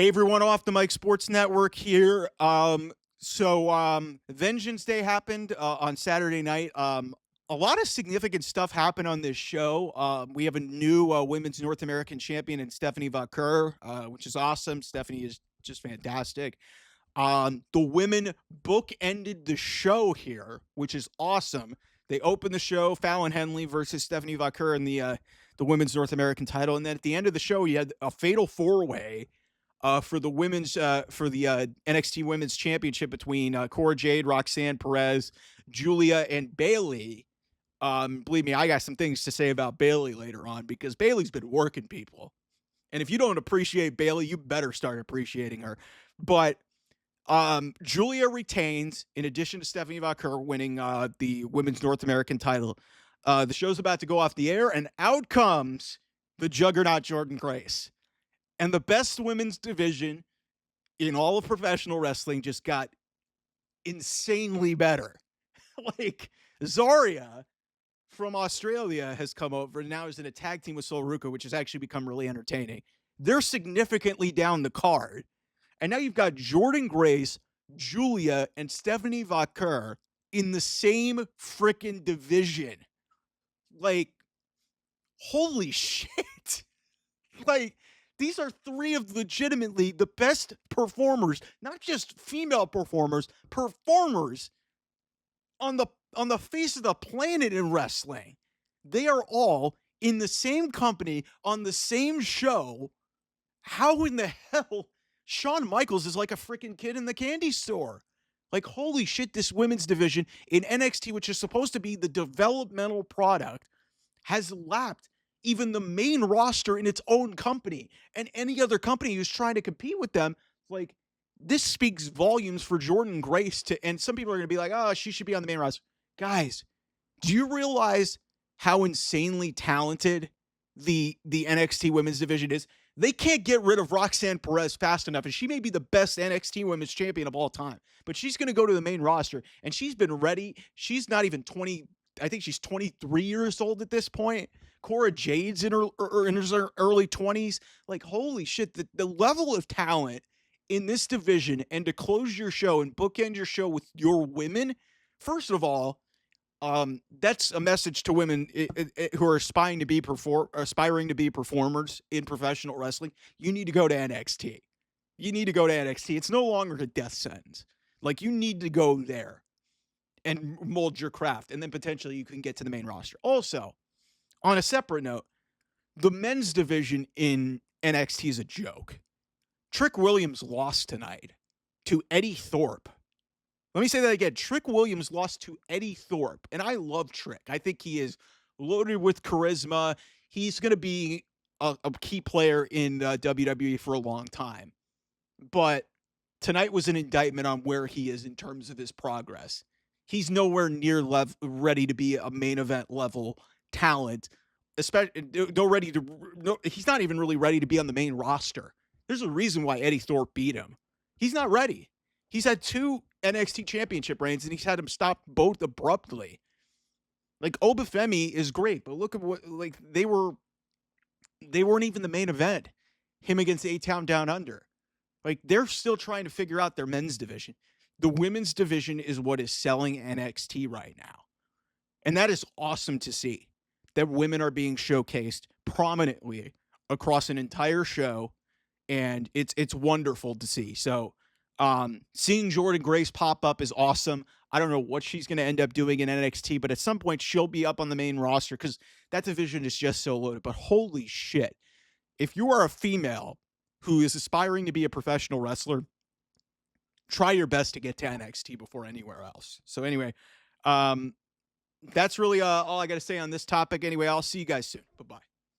Hey everyone, off the Mike Sports Network here. Vengeance Day happened on Saturday night. A lot of significant stuff happened on this show. We have a new women's North American champion in Stephanie Vaquer, which is awesome. Stephanie is just fantastic. The women bookended the show here, which is awesome. They opened the show, Fallon Henley versus Stephanie Vaquer in the women's North American title, and then at the end of the show, you had a fatal four-way for the NXT Women's Championship between Cora Jade, Roxanne Perez, Julia, and Bayley. Believe me, I got some things to say about Bayley later on because Bayley's been working people, and if you don't appreciate Bayley, you better start appreciating her. But Julia retains, in addition to Stephanie Vaquer winning the women's North American title. The show's about to go off the air, and out comes the juggernaut Jordynne Grace. And the best women's division in all of professional wrestling just got insanely better. Like, Zarya from Australia has come over and now is in a tag team with Sol Ruca, which has actually become really entertaining. They're significantly down the card. And now you've got Jordynne Grace, Julia, and Stephanie Vaquer in the same freaking division. Like, holy shit. Like, these are three of legitimately the best performers, not just female performers on the face of the planet in wrestling. They are all in the same company on the same show. How in the hell Shawn Michaels is like a freaking kid in the candy store? Like, holy shit, this women's division in NXT, which is supposed to be the developmental product, has lapped even the main roster in its own company, and any other company who's trying to compete with them. Like, this speaks volumes for Jordynne Grace and some people are going to be like, oh, she should be on the main roster. Guys, do you realize how insanely talented the NXT women's division is? They can't get rid of Roxanne Perez fast enough, and she may be the best NXT women's champion of all time, but she's going to go to the main roster, and she's been ready. She's not even 20. I think she's 23 years old at this point. Cora Jade's in her early 20s. Like, holy shit, the level of talent in this division, and to close your show and bookend your show with your women, first of all, that's a message to women who are aspiring to be performers in professional wrestling. You need to go to NXT. You need to go to NXT. It's no longer a death sentence. Like, you need to go there and mold your craft, and then potentially you can get to the main roster. Also, on a separate note, the men's division in NXT is a joke. Trick Williams lost tonight to Eddie Thorpe. Let me say that again. Trick Williams lost to Eddie Thorpe, and I love Trick. I think he is loaded with charisma. He's going to be a key player in WWE for a long time. But tonight was an indictment on where he is in terms of his progress. He's nowhere near ready to be a main event level talent. Especially, he's not even really ready to be on the main roster. There's a reason why Eddie Thorpe beat him. He's not ready. He's had 2 NXT championship reigns, and he's had them stopped both abruptly. Like, Obafemi is great, but look at what, like, they weren't even the main event. Him against A-Town Down Under. Like, they're still trying to figure out their men's division. The women's division is what is selling NXT right now. And that is awesome to see, that women are being showcased prominently across an entire show, and it's wonderful to see. So, seeing Jordynne Grace pop up is awesome. I don't know what she's going to end up doing in NXT, but at some point she'll be up on the main roster because that division is just so loaded. But holy shit, if you are a female who is aspiring to be a professional wrestler, try your best to get to NXT before anywhere else. So anyway, that's really all I got to say on this topic. Anyway, I'll see you guys soon. Bye-bye.